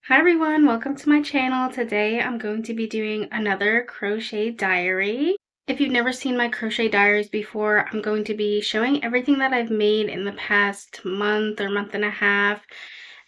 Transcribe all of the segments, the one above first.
Hi everyone, welcome to my channel. Today I'm going to be doing another crochet diary. If you've never seen my crochet diaries before, I'm going to be showing everything that I've made in the past month or month and a half,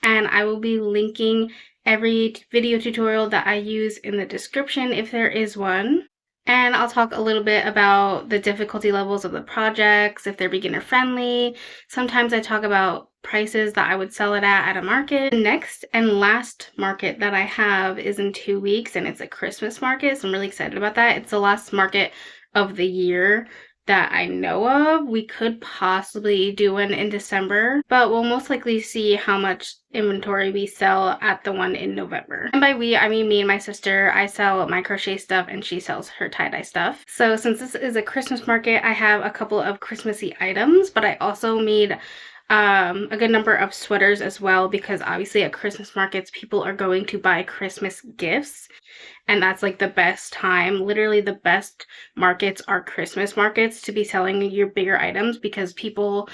and I will be linking every video tutorial that I use in the description if there is one. And I'll talk a little bit about the difficulty levels of the projects, if they're beginner friendly. Sometimes I talk about prices that I would sell it at a market. The next and last market that I have is in 2 weeks, and it's a Christmas market, so I'm really excited about that. It's the last market of the year that I know of. We could possibly do one in December, but we'll most likely see how much inventory we sell at the one in November. And by we, I mean me and my sister. I sell my crochet stuff and she sells her tie-dye stuff. So since this is a Christmas market, I have a couple of Christmassy items, but I also made a good number of sweaters as well, because obviously at Christmas markets people are going to buy Christmas gifts, and that's like the best time. Literally the best markets are Christmas markets to be selling your bigger items, because people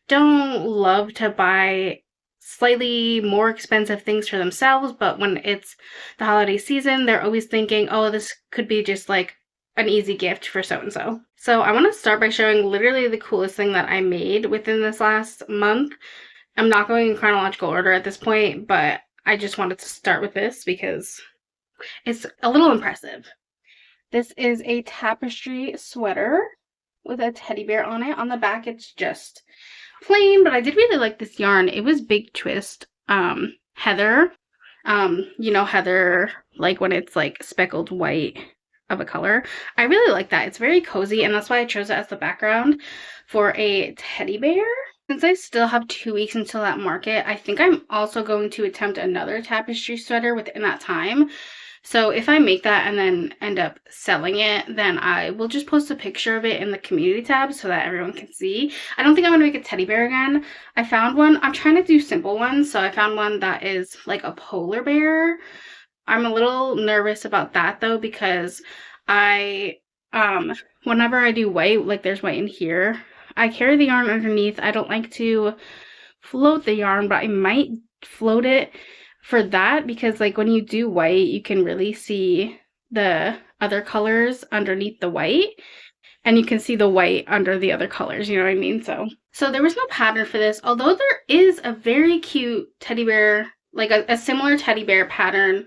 don't love to buy slightly more expensive things for themselves, but when it's the holiday season, they're always thinking, oh, this could be just like an easy gift for so-and-so. So I want to start by showing literally the coolest thing that I made within this last month. I'm not going in chronological order at this point, but I just wanted to start with this because it's a little impressive. This is a tapestry sweater with a teddy bear on it. On the back, it's just plain, but I did really like this yarn. It was Big Twist Heather. You know Heather, like when it's like speckled white of a color. I really like that. It's very cozy, and that's why I chose it as the background for a teddy bear. Since I still have 2 weeks until that market, I think I'm also going to attempt another tapestry sweater within that time. So if I make that and then end up selling it, then I will just post a picture of it in the community tab so that everyone can see. I don't think I'm going to make a teddy bear again. I found one. I'm trying to do simple ones, so I found one that is like a polar bear. I'm a little nervous about that though, because whenever I do white, like there's white in here, I carry the yarn underneath. I don't like to float the yarn, but I might float it for that, because like when you do white, you can really see the other colors underneath the white, and you can see the white under the other colors, you know what I mean? So there was no pattern for this, although there is a very cute teddy bear, like a similar teddy bear pattern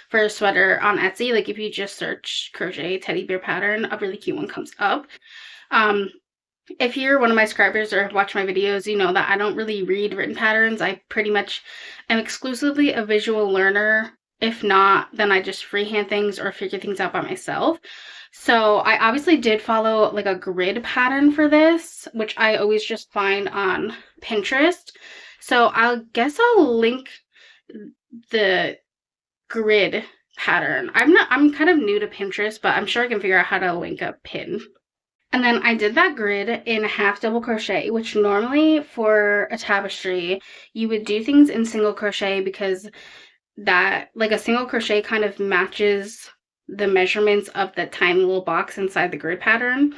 for a sweater on Etsy. Like if you just search crochet teddy bear pattern, a really cute one comes up. If you're one of my subscribers or have watched my videos, you know that I don't really read written patterns. I pretty much am exclusively a visual learner. If not, then I just freehand things or figure things out by myself. So I obviously did follow like a grid pattern for this, which I always just find on Pinterest. So I guess I'll link the grid pattern. I'm kind of new to Pinterest, but I'm sure I can figure out how to link a pin. And then I did that grid in half double crochet, which normally for a tapestry, you would do things in single crochet, because that, like a single crochet kind of matches the measurements of the tiny little box inside the grid pattern.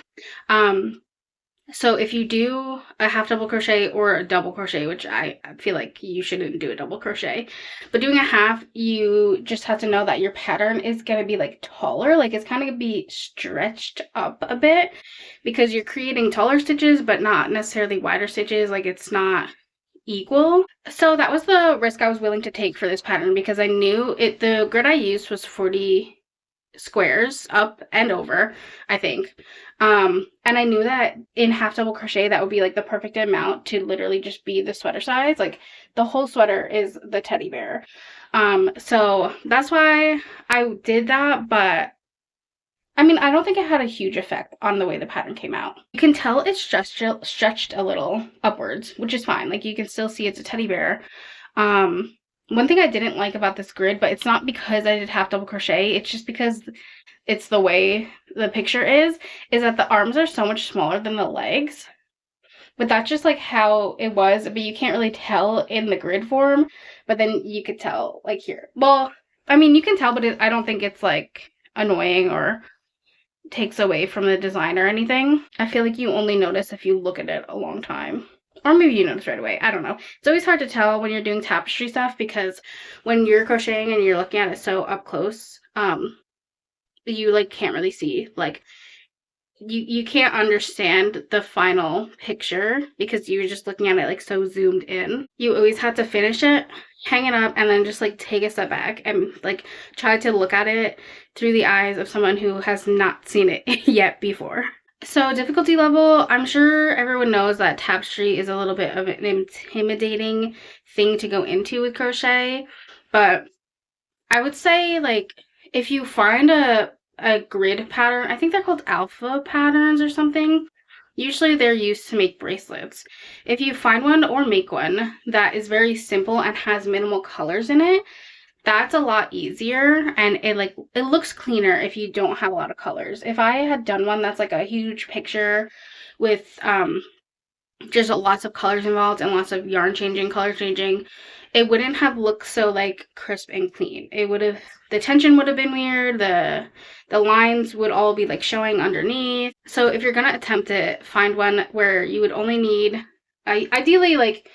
So if you do a half double crochet or a double crochet, which I feel like you shouldn't do a double crochet, but doing a half, you just have to know that your pattern is going to be like taller, like it's kind of going to be stretched up a bit, because you're creating taller stitches but not necessarily wider stitches, like it's not equal. So that was the risk I was willing to take for this pattern, because I knew the grid I used was 40 squares up and over, I think. And I knew that in half double crochet that would be like the perfect amount to literally just be the sweater size. Like the whole sweater is the teddy bear. So that's why I did that, but I mean, I don't think it had a huge effect on the way the pattern came out. You can tell it's stretched a little upwards, which is fine. Like you can still see it's a teddy bear. One thing I didn't like about this grid, but it's not because I did half double crochet, it's just because it's the way the picture is that the arms are so much smaller than the legs. But that's just like how it was, but you can't really tell in the grid form, but then you could tell like here. Well, I mean, you can tell, but I don't think it's like annoying or takes away from the design or anything. I feel like you only notice if you look at it a long time. Or maybe you notice right away. I don't know. It's always hard to tell when you're doing tapestry stuff because when you're crocheting and you're looking at it so up close, you like can't really see. Like you can't understand the final picture because you're just looking at it like so zoomed in. You always have to finish it, hang it up, and then just like take a step back and like try to look at it through the eyes of someone who has not seen it yet before. So difficulty level, I'm sure everyone knows that tapestry is a little bit of an intimidating thing to go into with crochet, but I would say like if you find a grid pattern, I think they're called alpha patterns or something. Usually they're used to make bracelets. If you find one or make one that is very simple and has minimal colors in it, that's a lot easier and it looks cleaner if you don't have a lot of colors. If I had done one that's like a huge picture with just lots of colors involved and lots of yarn changing, color changing, it wouldn't have looked so like crisp and clean. It would have, the tension would have been weird, the lines would all be like showing underneath. So if you're gonna attempt it, find one where you would only need ideally like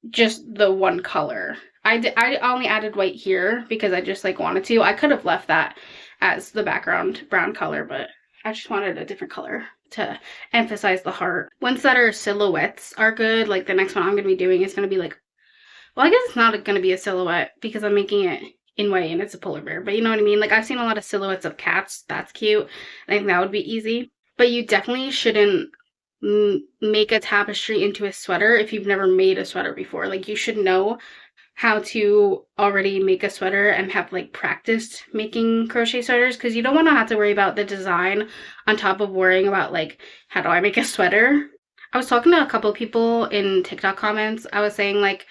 just the one color. I only added white here because I just like wanted to. I could have left that as the background brown color, but I just wanted a different color to emphasize the heart. Ones that are silhouettes are good. Like the next one I'm going to be doing is going to be like, well, I guess it's not going to be a silhouette because I'm making it in white and it's a polar bear, but you know what I mean? Like I've seen a lot of silhouettes of cats. That's cute. I think that would be easy. But you definitely shouldn't make a tapestry into a sweater if you've never made a sweater before. Like you should know how to already make a sweater and have like practiced making crochet sweaters because you don't want to have to worry about the design on top of worrying about like how do I make a sweater. I was talking to a couple of people in TikTok comments. I was saying like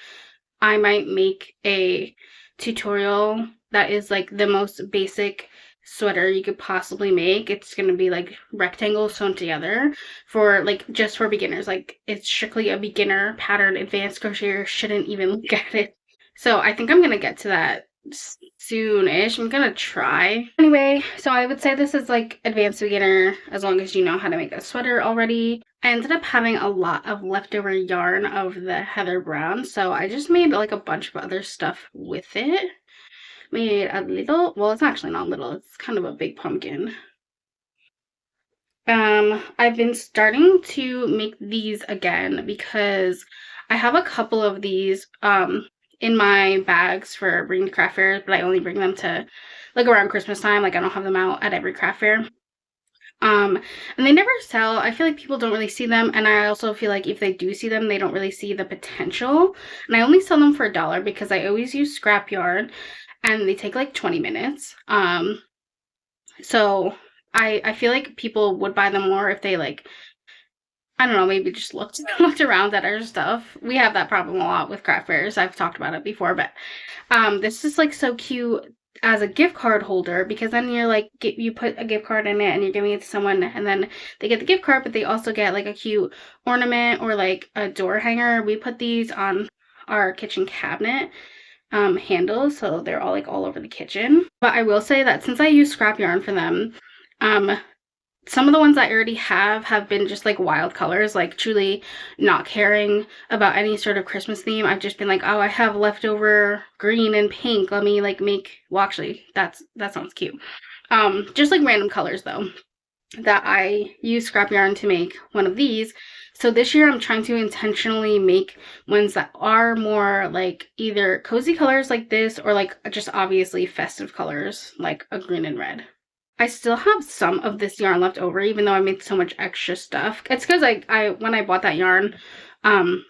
I might make a tutorial that is like the most basic sweater you could possibly make. It's gonna be like rectangles sewn together for like just for beginners. Like it's strictly a beginner pattern. Advanced crocheter shouldn't even look at it. So I think I'm gonna get to that soon-ish. I'm gonna try. Anyway, so I would say this is like advanced beginner as long as you know how to make a sweater already. I ended up having a lot of leftover yarn of the heather brown, so I just made like a bunch of other stuff with it. Made a little, well, it's actually not little, it's kind of a big pumpkin. I've been starting to make these again because I have a couple of these in my bags for bringing to craft fairs, but I only bring them to like around Christmas time. Like I don't have them out at every craft fair. And they never sell. I feel like people don't really see them, and I also feel like if they do see them, they don't really see the potential. And I only sell them for $1 because I always use scrap yarn, and they take like 20 minutes. So I feel like people would buy them more if they like, I don't know, maybe just looked around at our stuff. We have that problem a lot with craft fairs. I've talked about it before, but this is like so cute as a gift card holder because then you're like you put a gift card in it and you're giving it to someone and then they get the gift card, but they also get like a cute ornament or like a door hanger. We put these on our kitchen cabinet handles, so they're all like all over the kitchen. But I will say that since I use scrap yarn for them, some of the ones I already have been just like wild colors, like truly not caring about any sort of Christmas theme. I've just been like, oh, I have leftover green and pink. Let me like make, well, actually, that sounds cute. Just like random colors though, that I use scrap yarn to make one of these. So this year I'm trying to intentionally make ones that are more like either cozy colors like this or like just obviously festive colors like a green and red. I still have some of this yarn left over, even though I made so much extra stuff. It's because I when I bought that yarn, when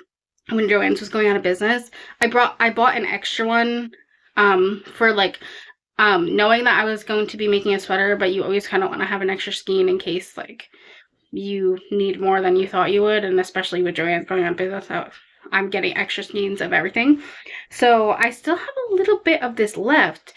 Joann's was going out of business, I bought an extra one, for like, knowing that I was going to be making a sweater, but you always kind of want to have an extra skein in case like you need more than you thought you would, and especially with Joann's going out of business, I'm getting extra skeins of everything. So I still have a little bit of this left.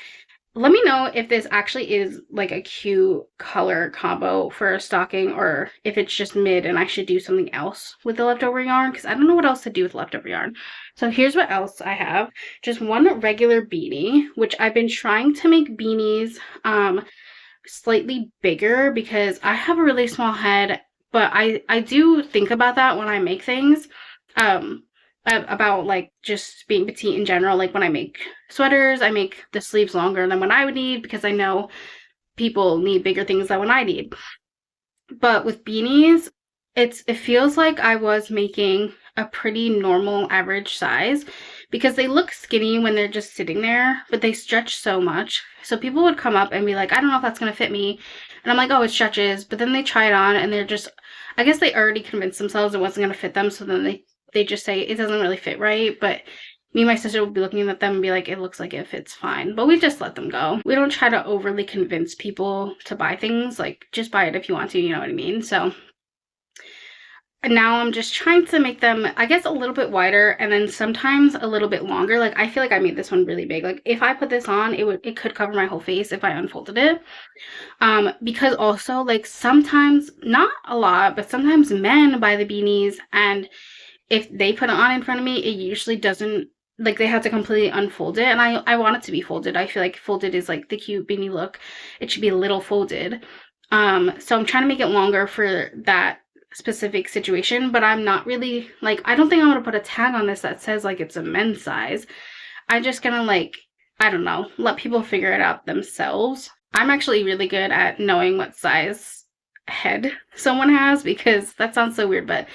Let me know if this actually is like a cute color combo for a stocking or if it's just mid and I should do something else with the leftover yarn because I don't know what else to do with leftover yarn. So here's what else I have. Just one regular beanie, which I've been trying to make beanies slightly bigger because I have a really small head, but I do think about that when I make things. about like just being petite in general. Like when I make sweaters, I make the sleeves longer than what I would need because I know people need bigger things than what I need. But with beanies, it feels like I was making a pretty normal average size because they look skinny when they're just sitting there, but they stretch so much. So people would come up and be like, I don't know if that's gonna fit me. And I'm like, oh, it stretches. But then they try it on and they're just, I guess they already convinced themselves it wasn't gonna fit them. So then they just say it doesn't really fit right. But me and my sister would be looking at them and be like, it looks like it fits fine. But we just let them go. We don't try to overly convince people to buy things. Like, just buy it if you want to, you know what I mean? So now I'm just trying to make them, I guess, a little bit wider and then sometimes a little bit longer. Like, I feel like I made this one really big. Like, if I put this on, it could cover my whole face if I unfolded it. Because also, like, sometimes, not a lot, but sometimes men buy the beanies and if they put it on in front of me, it usually doesn't, like, they have to completely unfold it, and I want it to be folded. I feel like folded is like the cute beanie look. It should be a little folded. So I'm trying to make it longer for that specific situation, but I'm not really, like, I don't think I'm gonna put a tag on this that says like it's a men's size. I'm just gonna, like, I don't know, let people figure it out themselves. I'm actually really good at knowing what size head someone has because that sounds so weird, but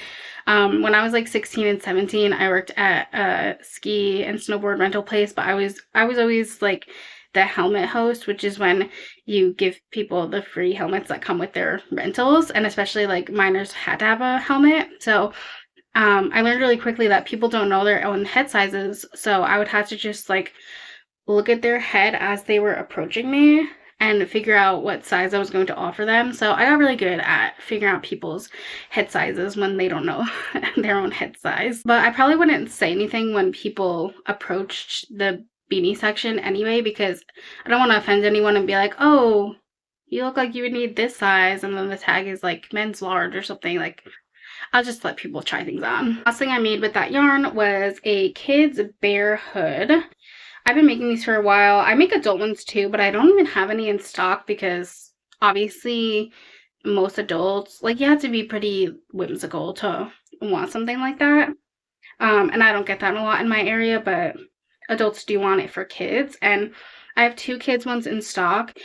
when I was like 16 and 17, I worked at a ski and snowboard rental place, but I was always like the helmet host, which is when you give people the free helmets that come with their rentals, and especially like minors had to have a helmet. So I learned really quickly that people don't know their own head sizes, so I would have to just like look at their head as they were approaching me and figure out what size I was going to offer them. So I got really good at figuring out people's head sizes when they don't know their own head size. But I probably wouldn't say anything when people approached the beanie section anyway, because I don't want to offend anyone and be like, oh, you look like you would need this size, and then the tag is like men's large or something. Like, I'll just let people try things on. Last thing I made with that yarn was a kid's bear hood. I've been making these for a while. I make adult ones too, but I don't even have any in stock because obviously most adults, like, you have to be pretty whimsical to want something like that. And I don't get that a lot in my area, but adults do want it for kids. And I have 2 kids ones in stock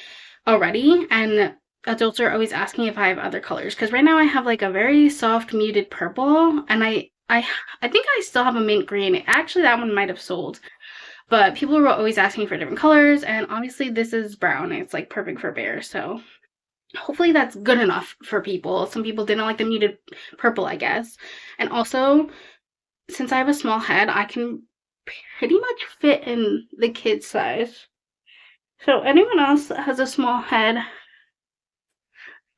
already, and adults are always asking if I have other colors because right now I have like a very soft muted purple, and I think I still have a mint green. Actually, that one might have sold. But people were always asking for different colors, and obviously this is brown. It's like perfect for bears, so hopefully that's good enough for people. Some people didn't like the muted purple, I guess. And also, since I have a small head, I can pretty much fit in the kid size. So anyone else that has a small head,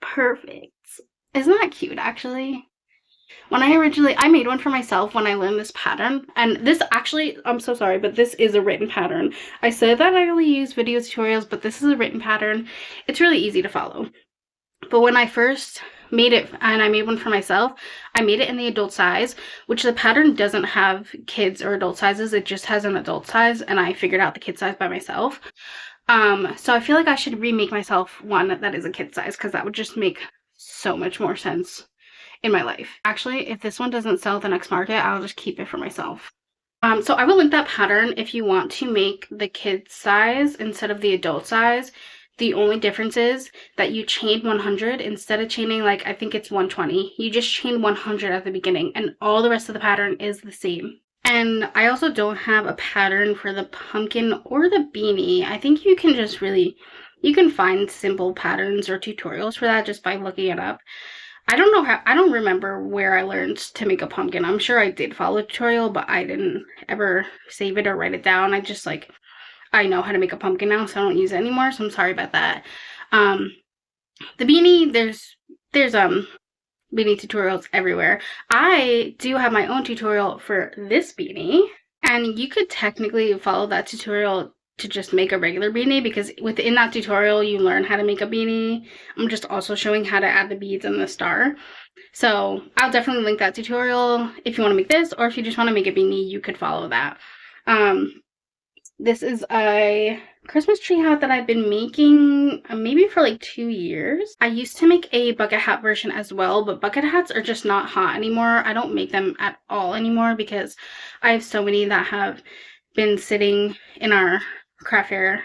perfect. Isn't that cute, actually? When I made one for myself when I learned this pattern, and this actually, I'm so sorry, but this is a written pattern. I said that I only use video tutorials, but this is a written pattern. It's really easy to follow. But when I first made it, and I made one for myself, I made it in the adult size, which the pattern doesn't have kids or adult sizes, it just has an adult size, and I figured out the kid size by myself. So I feel like I should remake myself one that is a kid size, because that would just make so much more sense in my life. Actually, if this one doesn't sell at the next market, I'll just keep it for myself. So I will link that pattern if you want to make the kid size instead of the adult size. The only difference is that you chain 100 instead of chaining, like, I think it's 120. You just chain 100 at the beginning, and all the rest of the pattern is the same. And I also don't have a pattern for the pumpkin or the beanie. I think you can just really, you can find simple patterns or tutorials for that just by looking it up. I don't know how, I don't remember where I learned to make a pumpkin. I'm sure I did follow a tutorial, but I didn't ever save it or write it down. I just, like, I know how to make a pumpkin now, so I don't use it anymore, so I'm sorry about that. The beanie, there's beanie tutorials everywhere. I do have my own tutorial for this beanie, and you could technically follow that tutorial to just make a regular beanie, because within that tutorial you learn how to make a beanie. I'm just also showing how to add the beads and the star. So I'll definitely link that tutorial if you want to make this, or if you just want to make a beanie, you could follow that. This is a Christmas tree hat that I've been making maybe for like 2 years. I used to make a bucket hat version as well, but bucket hats are just not hot anymore. I don't make them at all anymore because I have so many that have been sitting in our craft fair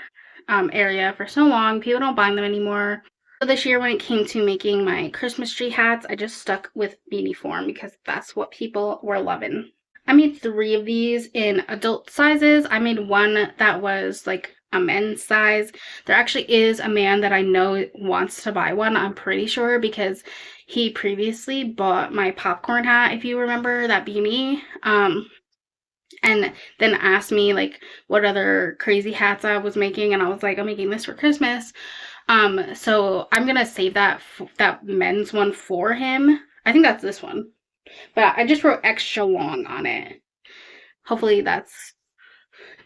area for so long. People don't buy them anymore. So this year when it came to making my Christmas tree hats, I just stuck with beanie form because that's what people were loving. I made 3 of these in adult sizes. I made one that was like a men's size. There actually is a man that I know wants to buy one, I'm pretty sure, because he previously bought my popcorn hat, if you remember that beanie, and then asked me like what other crazy hats I was making, and I was like, I'm making this for Christmas. So I'm gonna save that men's one for him. I think that's this one, but I just wrote extra long on it. Hopefully that's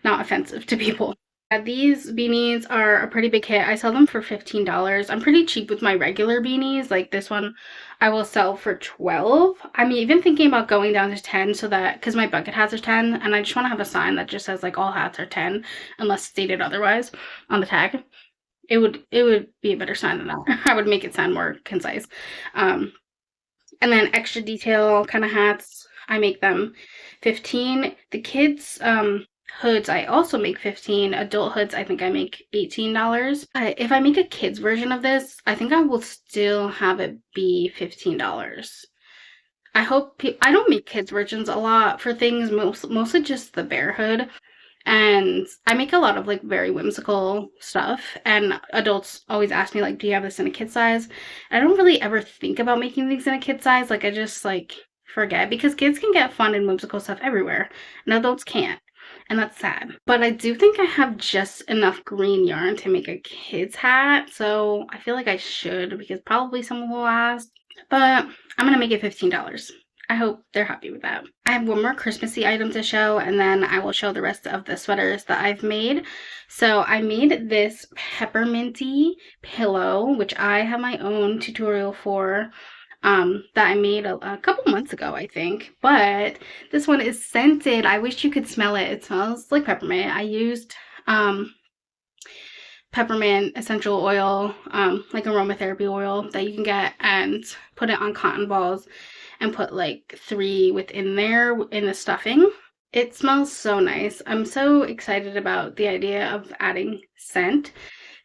not offensive to people. These beanies are a pretty big hit. I sell them for $15. I'm pretty cheap with my regular beanies. Like this one I will sell for 12. I'm even thinking about going down to 10 so that, because my bucket hats are 10 and I just want to have a sign that just says like all hats are 10 unless stated otherwise on the tag. It would be a better sign than that. I would make it sound more concise. And then extra detail kind of hats, I make them 15. The kids hoods I also make 15. Adult hoods I think I make $18. If I make a kids version of this, I think I will still have it be $15. I hope I don't make kids versions a lot for things, mostly just the bear hood. And I make a lot of like very whimsical stuff, and adults always ask me like, do you have this in a kid size? I don't really ever think about making things in a kid size. Like I just like forget, because kids can get fun and whimsical stuff everywhere and adults can't, and that's sad. But I do think I have just enough green yarn to make a kid's hat, so I feel like I should, because probably someone will ask, but I'm gonna make it $15. I hope they're happy with that. I have one more Christmassy item to show, and then I will show the rest of the sweaters that I've made. So I made this pepperminty pillow, which I have my own tutorial for, that I made a couple months ago, I think. But this one is scented. I wish you could smell it. It smells like peppermint. I used peppermint essential oil, like aromatherapy oil that you can get, and put it on cotton balls and put like 3 within there in the stuffing. It smells so nice. I'm so excited about the idea of adding scent.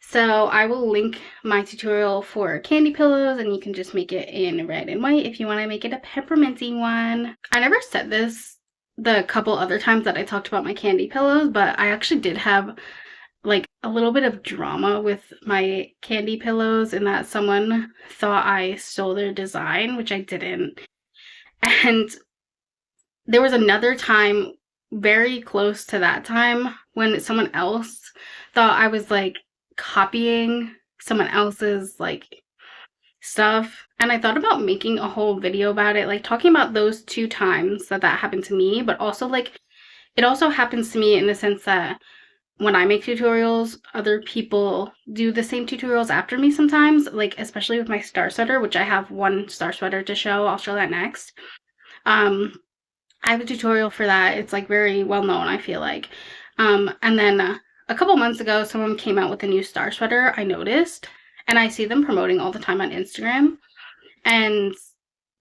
So I will link my tutorial for candy pillows, and you can just make it in red and white if you want to make it a pepperminty one. I never said this the couple other times that I talked about my candy pillows, but I actually did have like a little bit of drama with my candy pillows, in that someone thought I stole their design, which I didn't. And there was another time very close to that time when someone else thought I was like copying someone else's like stuff. And I thought about making a whole video about it, like talking about those 2 times that happened to me, but also like it also happens to me in the sense that when I make tutorials, other people do the same tutorials after me sometimes, like especially with my star sweater, which I have one star sweater to show. I'll show that next. I have a tutorial for that. It's like very well known, I feel like. And then a couple months ago, someone came out with a new star sweater, I noticed, and I see them promoting all the time on Instagram. And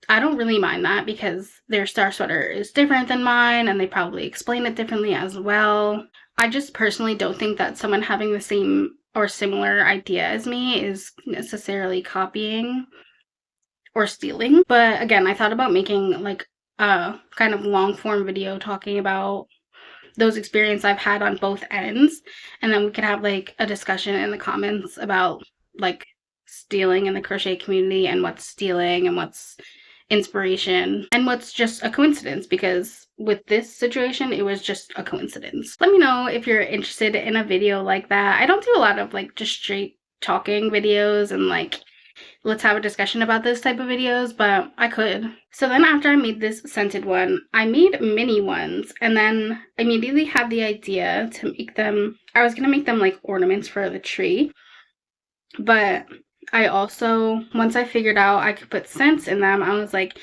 I don't really mind that because their star sweater is different than mine, and they probably explain it differently as well. I just personally don't think that someone having the same or similar idea as me is necessarily copying or stealing. But again, I thought about making like a kind of long form video talking about those experiences I've had on both ends, and then we could have like a discussion in the comments about like stealing in the crochet community, and what's stealing and what's inspiration and what's just a coincidence, because with this situation it was just a coincidence. Let me know if you're interested in a video like that. I don't do a lot of like just straight talking videos and like let's have a discussion about this type of videos, but I could. So then after I made this scented one, I made mini ones, and then I immediately had the idea to make them, I was gonna make them like ornaments for the tree, but I also, once I figured out I could put scents in them, I was like,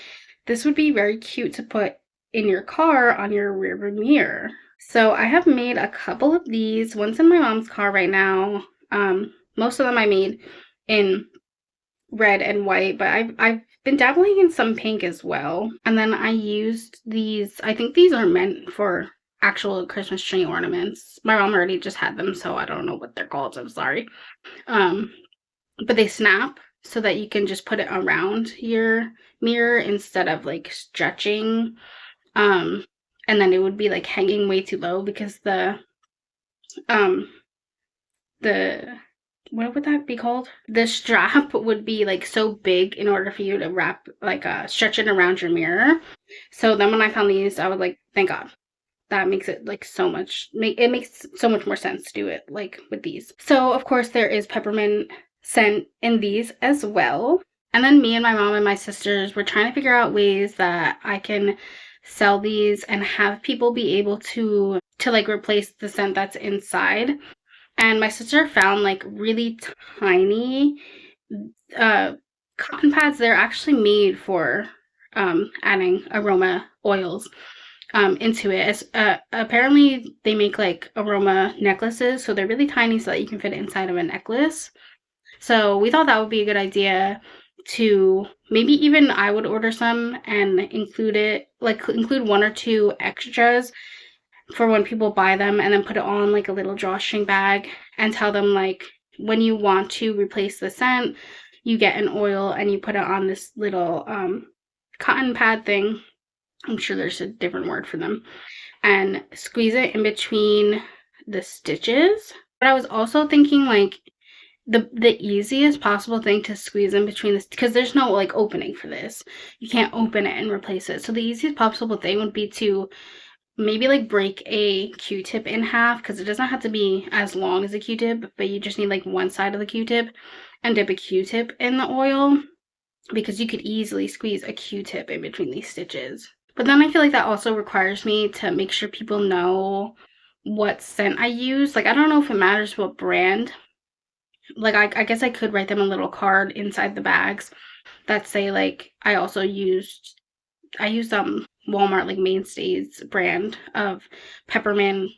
this would be very cute to put in your car on your rear view mirror. So I have made a couple of these. One's in my mom's car right now. Most of them I made in red and white, but I've been dabbling in some pink as well. And then I used these, I think these are meant for actual Christmas tree ornaments. My mom already just had them, so I don't know what they're called. So I'm sorry. Um, but they snap so that you can just put it around your mirror instead of like stretching. Um, and then it would be like hanging way too low because um the what would that be called? The strap would be like so big in order for you to wrap like stretch it around your mirror. So then when I found these, I was like, thank God. That makes it like so much it makes so much more sense to do it like with these. So of course there is peppermint scent in these as well. And then me and my mom and my sisters were trying to figure out ways that I can sell these and have people be able to like replace the scent that's inside. And my sister found like really tiny uh, cotton pads. They're actually made for adding aroma oils into it. Apparently, they make like aroma necklaces, so they're really tiny so that you can fit it inside of a necklace. So we thought that would be a good idea to maybe even I would order some and include it, like include one or two extras for when people buy them and then put it on like a little drawstring bag and tell them like when you want to replace the scent, you get an oil and you put it on this little cotton pad thing. I'm sure there's a different word for them. And squeeze it in between the stitches. But I was also thinking like the easiest possible thing to squeeze in between this, because there's no like opening for this. You can't open it and replace it. So the easiest possible thing would be to maybe like break a Q-tip in half, because it doesn't have to be as long as a Q-tip, but you just need like one side of the Q-tip, and dip a Q-tip in the oil, because you could easily squeeze a Q-tip in between these stitches. But then I feel like that also requires me to make sure people know what scent I use. Like I don't know if it matters what brand. Like I guess I could write them a little card inside the bags that say like I used Walmart like Mainstays brand of peppermint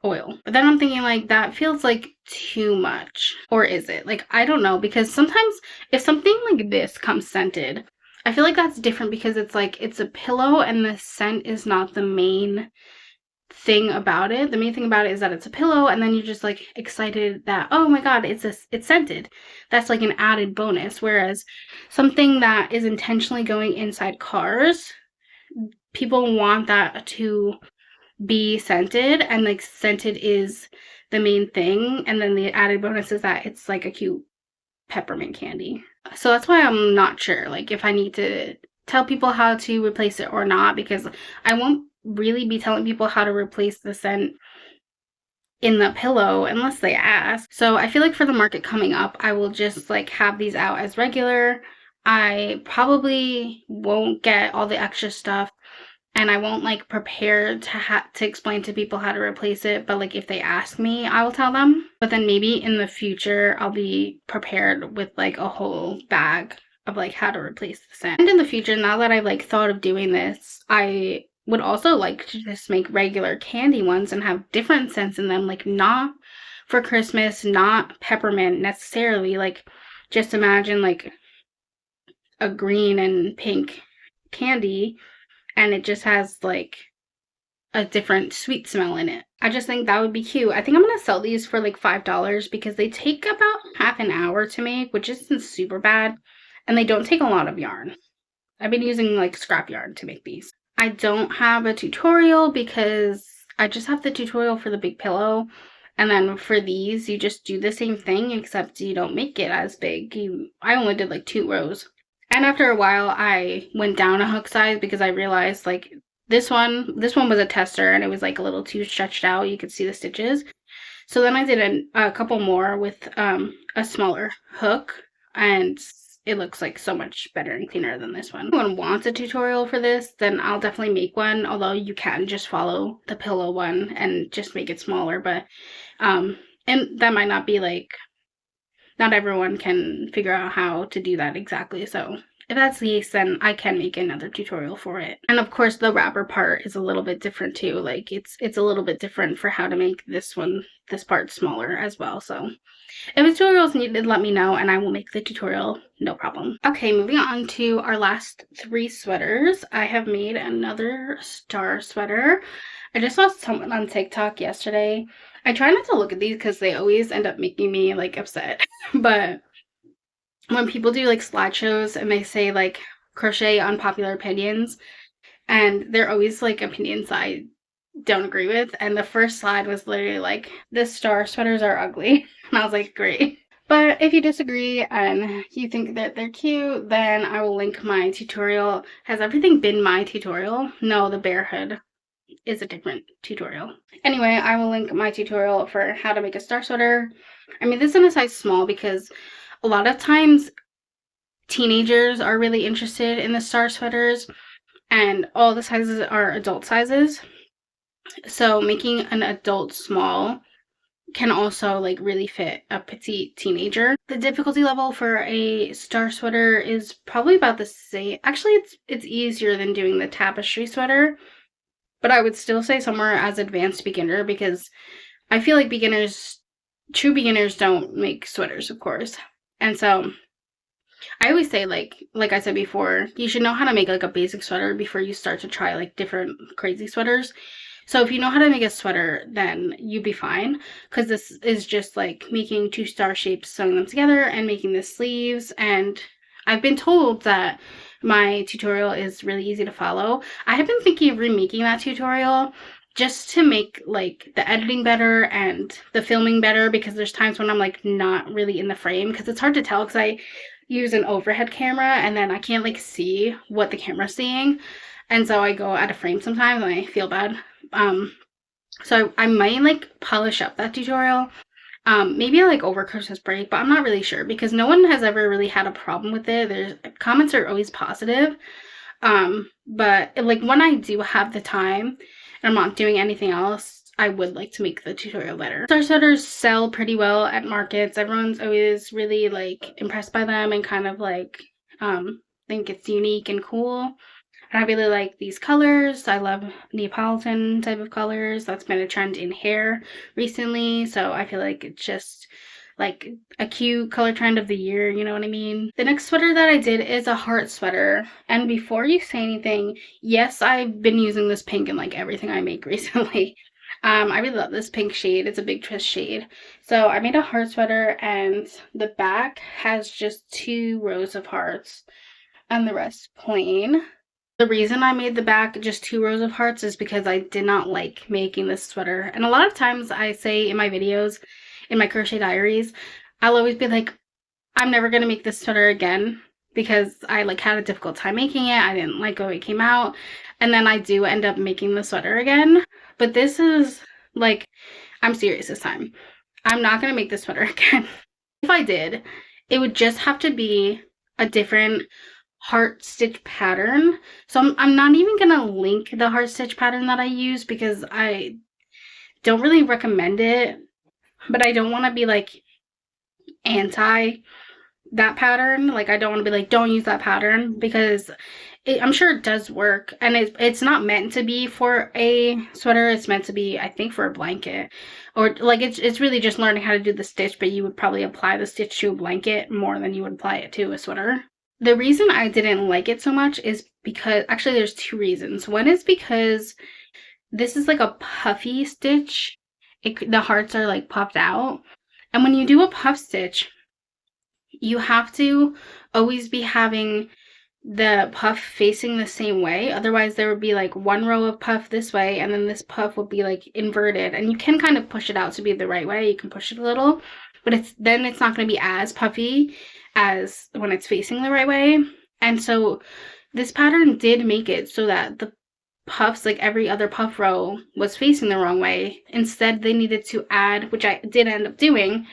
oil. But then I'm thinking like that feels like too much. Or is it? Like I don't know, because sometimes if something like this comes scented, I feel like that's different because it's like it's a pillow and the scent is not the main thing about it. The main thing about it is that it's a pillow, and then you're just like excited that, oh my god, it's scented. That's like an added bonus. Whereas something that is intentionally going inside cars, people want that to be scented, and like scented is the main thing, and then the added bonus is that it's like a cute peppermint candy. So that's why I'm not sure like if I need to tell people how to replace it or not, because I won't really be telling people how to replace the scent in the pillow unless they ask. So I feel like for the market coming up, I will just like have these out as regular. I probably won't get all the extra stuff, and I won't like prepare to explain to people how to replace it, but like if they ask me, I will tell them. But then maybe in the future I'll be prepared with like a whole bag of like how to replace the scent. And in the future, now that I've like thought of doing this, I would also like to just make regular candy ones and have different scents in them, like not for Christmas, not peppermint necessarily. Like just imagine like a green and pink candy, and it just has like a different sweet smell in it. I just think that would be cute. I think I'm gonna sell these for like $5 because they take about half an hour to make, which isn't super bad, and they don't take a lot of yarn. I've been using like scrap yarn to make these. I don't have a tutorial because I just have the tutorial for the big pillow, and then for these you just do the same thing except you don't make it as big. I only did like 2 rows. And after a while I went down a hook size because I realized like this one was a tester and it was like a little too stretched out. You could see the stitches. So then I did a couple more with a smaller hook, and it looks like so much better and cleaner than this one. If anyone wants a tutorial for this, then I'll definitely make one, although you can just follow the pillow one and just make it smaller. But and that might not be like, not everyone can figure out how to do that exactly, so If that's the case, then I can make another tutorial for it. And of course the wrapper part is a little bit different too. Like it's a little bit different for how to make this one, this part smaller as well. So if a tutorial is needed, let me know and I will make the tutorial, no problem. Okay, moving on to our last 3 sweaters. I have made another star sweater. I just saw someone on TikTok yesterday. I try not to look at these because they always end up making me like upset. But when people do like slideshows and they say like crochet unpopular opinions, and they're always like opinions I don't agree with. And the first slide was literally like, the star sweaters are ugly. And I was like, great. But if you disagree and you think that they're cute, then I will link my tutorial. Has everything been my tutorial? No, the bear hood is a different tutorial. Anyway, I will link my tutorial for how to make a star sweater. I mean, this is in a size small because a lot of times teenagers are really interested in the star sweaters and all the sizes are adult sizes. So making an adult small can also like really fit a petite teenager. The difficulty level for a star sweater is probably about the same. Actually, it's easier than doing the tapestry sweater, but I would still say somewhere as advanced beginner because I feel like true beginners don't make sweaters, of course. And so I always say like I said before, you should know how to make like a basic sweater before you start to try like different crazy sweaters. So if you know how to make a sweater, then you'd be fine, because this is just like making 2 star shapes, sewing them together, and making the sleeves. And I've been told that my tutorial is really easy to follow. I have been thinking of remaking that tutorial just to make like the editing better and the filming better, because there's times when I'm like not really in the frame, because it's hard to tell because I use an overhead camera and then I can't like see what the camera's seeing. And so I go out of frame sometimes and I feel bad. So I might like polish up that tutorial. Maybe like over Christmas break, but I'm not really sure because no one has ever really had a problem with it. There's comments are always positive. But like when I do have the time and I'm not doing anything else, I would like to make the tutorial better. Star sweaters sell pretty well at markets. Everyone's always really like impressed by them and kind of like think it's unique and cool. And I really like these colors. I love Neapolitan type of colors. That's been a trend in hair recently. So I feel like it's just like a cute color trend of the year, you know what I mean? The next sweater that I did is a heart sweater. And before you say anything, yes, I've been using this pink in like everything I make recently. I really love this pink shade. It's a big twist shade. So I made a heart sweater and the back has just 2 rows of hearts and the rest plain. The reason I made the back just 2 rows of hearts is because I did not like making this sweater. And a lot of times I say in my videos, in my crochet diaries, I'll always be like, I'm never going to make this sweater again because I like had a difficult time making it. I didn't like the way it came out. And then I do end up making the sweater again. But this is like, I'm serious this time. I'm not going to make this sweater again. If I did, it would just have to be a different heart stitch pattern. So I'm not even gonna link the heart stitch pattern that I use because I don't really recommend it, but I don't want to be like anti that pattern. Like I don't want to be like, don't use that pattern, because I'm sure it does work, and it's not meant to be for a sweater. It's meant to be, I think, for a blanket, or like it's really just learning how to do the stitch, but you would probably apply the stitch to a blanket more than you would apply it to a sweater. The reason I didn't like it so much is because, actually there's 2 reasons. One is because this is like a puffy stitch. The hearts are like puffed out. And when you do a puff stitch, you have to always be having the puff facing the same way. Otherwise there would be like 1 row of puff this way and then this puff would be like inverted. And you can kind of push it out to be the right way. You can push it a little, but it's not going to be as puffy as when it's facing the right way. And so this pattern did make it so that the puffs, like every other puff row, was facing the wrong way. Instead, they needed to add, which I did end up doing,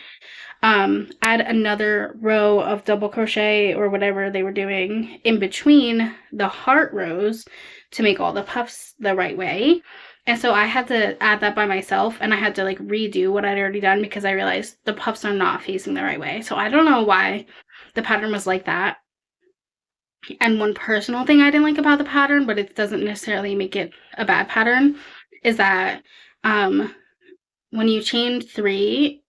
add another row of double crochet or whatever they were doing in between the heart rows to make all the puffs the right way. And so I had to add that by myself, and I had to like redo what I'd already done because I realized the puffs are not facing the right way. So I don't know why the pattern was like that. And one personal thing I didn't like about the pattern, but it doesn't necessarily make it a bad pattern, is that um, when you chained 3,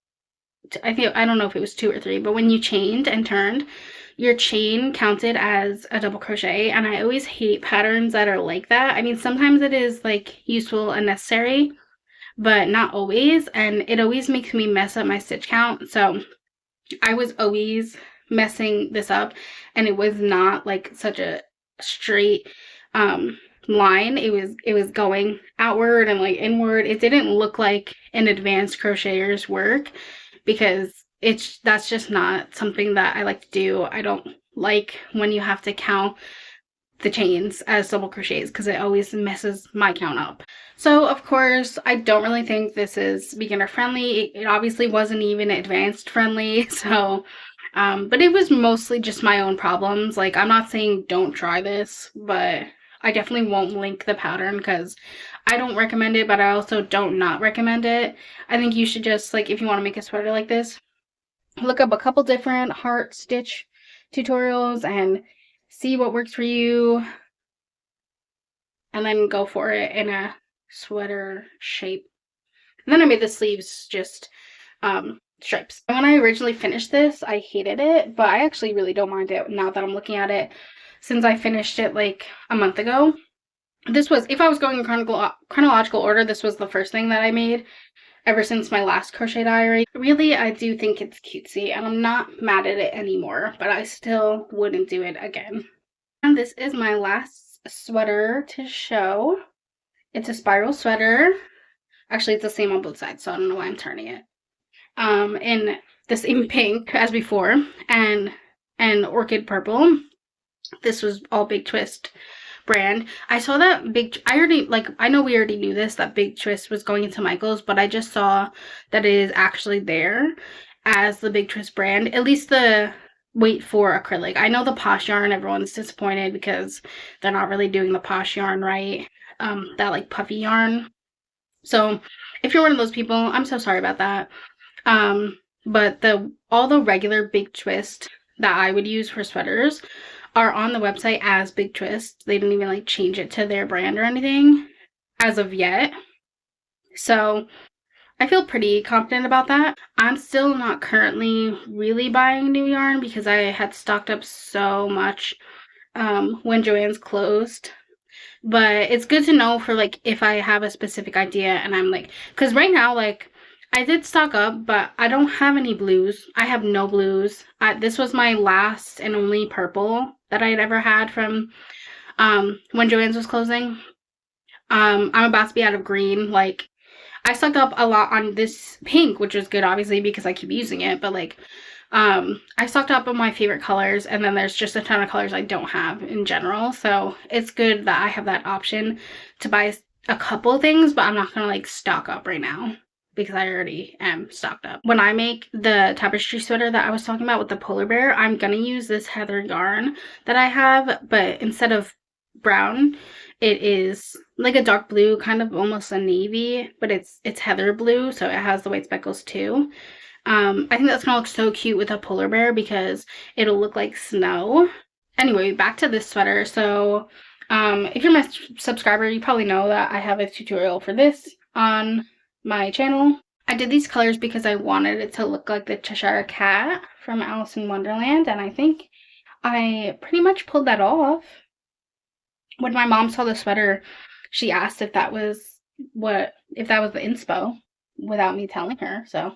I don't know if it was 2 or 3, but when you chained and turned, your chain counted as a double crochet, and I always hate patterns that are like that. I mean, sometimes it is like useful and necessary, but not always, and it always makes me mess up my stitch count. So I was always messing this up, and it was not like such a straight line. It was going outward and like inward. It didn't look like an advanced crocheter's work, because that's just not something that I like to do. I don't like when you have to count the chains as double crochets, because it always messes my count up. So of course, I don't really think this is beginner friendly. It obviously wasn't even advanced friendly. So but it was mostly just my own problems. Like, I'm not saying don't try this, but I definitely won't link the pattern, because I don't recommend it, but I also don't not recommend it. I think you should just, like, if you want to make a sweater like this, look up a couple different heart stitch tutorials and see what works for you, and then go for it in a sweater shape. And then I made the sleeves just stripes. And when I originally finished this, I hated it, but I actually really don't mind it now that I'm looking at it, since I finished it like a month ago. This was, if I was going in chronological order, this was the first thing that I made ever since my last crochet diary. Really, I do think it's cutesy, and I'm not mad at it anymore, but I still wouldn't do it again. And this is my last sweater to show. It's a spiral sweater. Actually, it's the same on both sides, so I don't know why I'm turning it. In the same pink as before, and orchid purple. This was all Big Twist brand. I saw that I know we already knew this, that Big Twist was going into Michael's, but I just saw that it is actually there as the Big Twist brand, at least the Wait for acrylic. I know the Posh yarn, everyone's disappointed because they're not really doing the Posh yarn right, that like puffy yarn. So if you're one of those people, I'm so sorry about that. But all the regular Big Twist that I would use for sweaters are on the website as Big Twist. They didn't even like change it to their brand or anything as of yet. So I feel pretty confident about that. I'm still not currently really buying new yarn because I had stocked up so much when Joann's closed. But it's good to know for like if I have a specific idea and I'm like, because right now, like, I did stock up, but I don't have any blues. I have no blues. This was my last and only purple that I had ever had from when Joann's was closing. I'm about to be out of green. Like, I stocked up a lot on this pink, which is good, obviously, because I keep using it. But like, I stocked up on my favorite colors, and then there's just a ton of colors I don't have in general. So it's good that I have that option to buy a couple things, but I'm not gonna like stock up right now, because I already am stocked up. When I make the tapestry sweater that I was talking about with the polar bear, I'm gonna use this heather yarn that I have, but instead of brown, it is like a dark blue, kind of almost a navy, but it's heather blue, so it has the white speckles too. I think that's gonna look so cute with a polar bear because it'll look like snow. Anyway, back to this sweater. So if you're my subscriber, you probably know that I have a tutorial for this on my channel. I did these colors because I wanted it to look like the Cheshire Cat from Alice in Wonderland, and I think I pretty much pulled that off. When my mom saw the sweater, she asked if that was the inspo without me telling her. So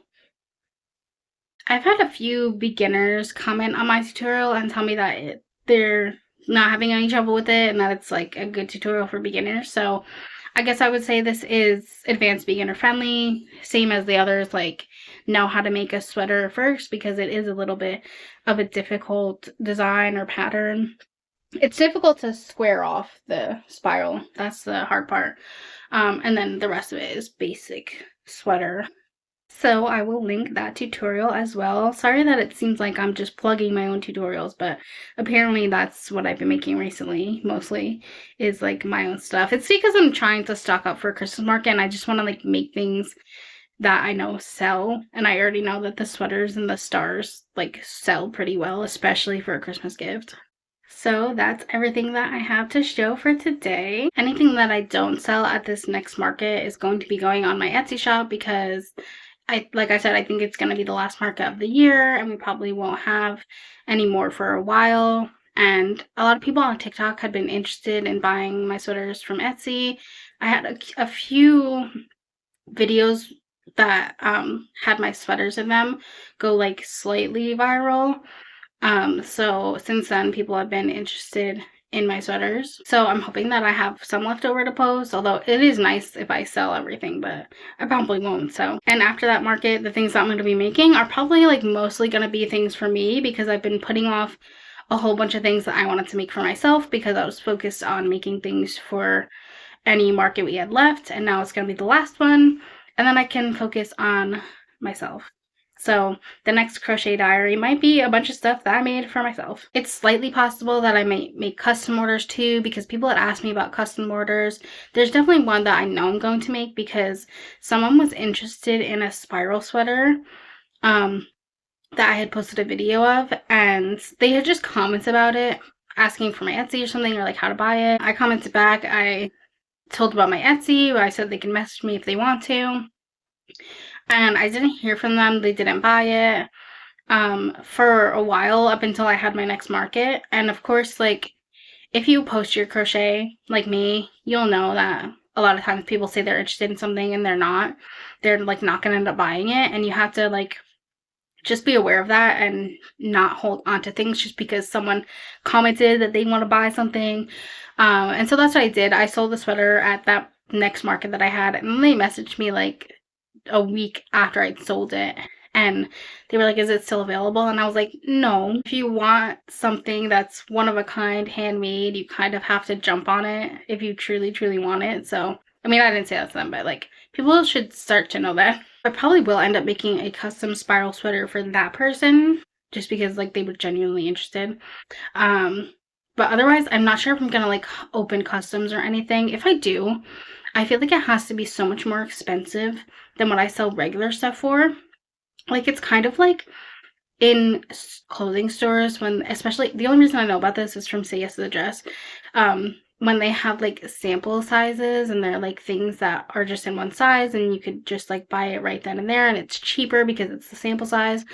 I've had a few beginners comment on my tutorial and tell me that they're not having any trouble with it and that it's like a good tutorial for beginners. So I guess I would say this is advanced beginner friendly, same as the others, like know how to make a sweater first, because it is a little bit of a difficult design or pattern. It's difficult to square off the spiral. That's the hard part. And then the rest of it is basic sweater. So I will link that tutorial as well. Sorry that it seems like I'm just plugging my own tutorials, but apparently that's what I've been making recently, mostly, is like my own stuff. It's because I'm trying to stock up for a Christmas market, and I just want to like make things that I know sell, and I already know that the sweaters and the stars like sell pretty well, especially for a Christmas gift. So that's everything that I have to show for today. Anything that I don't sell at this next market is going to be going on my Etsy shop because like I said, I think it's going to be the last market of the year and we probably won't have any more for a while. And a lot of people on TikTok had been interested in buying my sweaters from Etsy. I had a few videos that had my sweaters in them go like slightly viral. So since then, people have been interested in my sweaters. So I'm hoping that I have some left over to post, although it is nice if I sell everything, but I probably won't. So, and after that market, the things that I'm going to be making are probably like mostly going to be things for me because I've been putting off a whole bunch of things that I wanted to make for myself because I was focused on making things for any market we had left, and now it's going to be the last one, and then I can focus on myself. So the next crochet diary might be a bunch of stuff that I made for myself. It's slightly possible that I might make custom orders too because people had asked me about custom orders. There's definitely one that I know I'm going to make because someone was interested in a spiral sweater that I had posted a video of, and they had just commented about it, asking for my Etsy or something, or like how to buy it. I commented back. I told about my Etsy. I said they can message me if they want to. And I didn't hear from them. They didn't buy it for a while up until I had my next market. And of course, like, if you post your crochet like me, you'll know that a lot of times people say they're interested in something and they're not. They're like not gonna end up buying it. And you have to like just be aware of that and not hold on to things just because someone commented that they want to buy something. And so that's what I did. I sold the sweater at that next market that I had, and they messaged me like a week after I'd sold it. And they were like, is it still available? And I was like, no. If you want something that's one of a kind, handmade, you kind of have to jump on it if you truly, truly want it. So, I mean, I didn't say that to them, but like, people should start to know that. I probably will end up making a custom spiral sweater for that person just because like they were genuinely interested. But otherwise, I'm not sure if I'm gonna like open customs or anything. If I do, I feel like it has to be so much more expensive than what I sell regular stuff for. Like it's kind of like in clothing stores when, especially, the only reason I know about this is from Say Yes to the Dress, when they have like sample sizes and they're like things that are just in one size and you could just like buy it right then and there and it's cheaper because it's the sample size.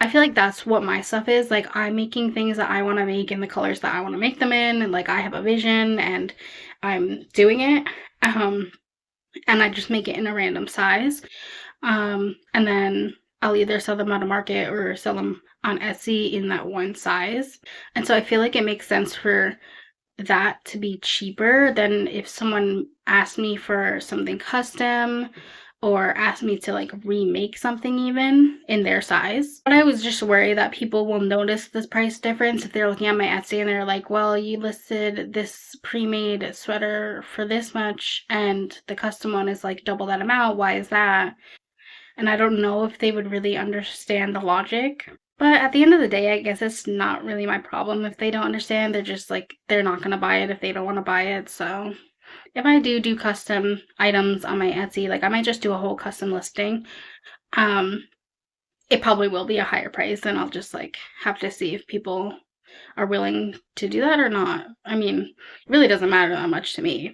I feel like that's what my stuff is. Like I'm making things that I want to make in the colors that I want to make them in, and like I have a vision and I'm doing it. And I just make it in a random size. And then I'll either sell them on a market or sell them on Etsy in that one size. And so I feel like it makes sense for that to be cheaper than if someone asked me for something custom or asked me to like remake something even in their size. But I was just worried that people will notice this price difference if they're looking at my Etsy and they're like, well, you listed this pre-made sweater for this much and the custom one is like double that amount. Why is that? And I don't know if they would really understand the logic. But at the end of the day, I guess it's not really my problem if they don't understand. They're just like, they're not going to buy it if they don't want to buy it. So if I do custom items on my Etsy, like I might just do a whole custom listing. It probably will be a higher price, and I'll just like have to see if people are willing to do that or not. I mean, it really doesn't matter that much to me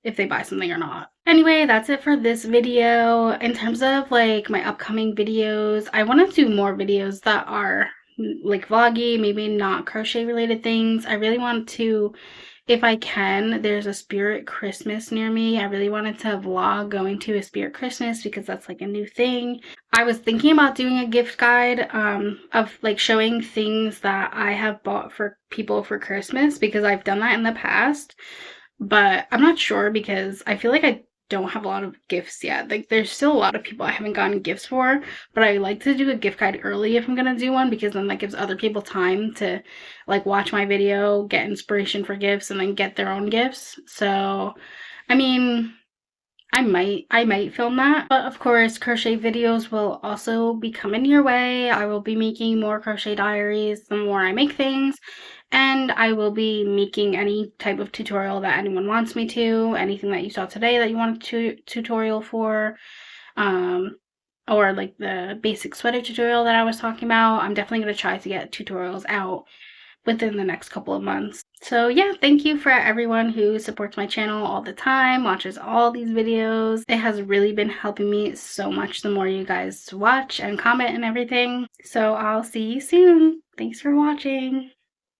if they buy something or not. Anyway, that's it for this video. In terms of like my upcoming videos, I want to do more videos that are like vloggy, maybe not crochet related things. I really want to, if I can, there's a Spirit Christmas near me. I really wanted to vlog going to a Spirit Christmas because that's like a new thing. I was thinking about doing a gift guide of like showing things that I have bought for people for Christmas because I've done that in the past. But I'm not sure because I feel like I don't have a lot of gifts yet. Like there's still a lot of people I haven't gotten gifts for, but I like to do a gift guide early if I'm gonna do one because then that gives other people time to like watch my video, get inspiration for gifts, and then get their own gifts. So, I mean, I might film that. But of course, crochet videos will also be coming your way. I will be making more crochet diaries the more I make things. And I will be making any type of tutorial that anyone wants me to. Anything that you saw today that you want a tutorial for. Or like the basic sweater tutorial that I was talking about. I'm definitely going to try to get tutorials out within the next couple of months. So yeah, thank you for everyone who supports my channel all the time, watches all these videos. It has really been helping me so much the more you guys watch and comment and everything. So I'll see you soon. Thanks for watching.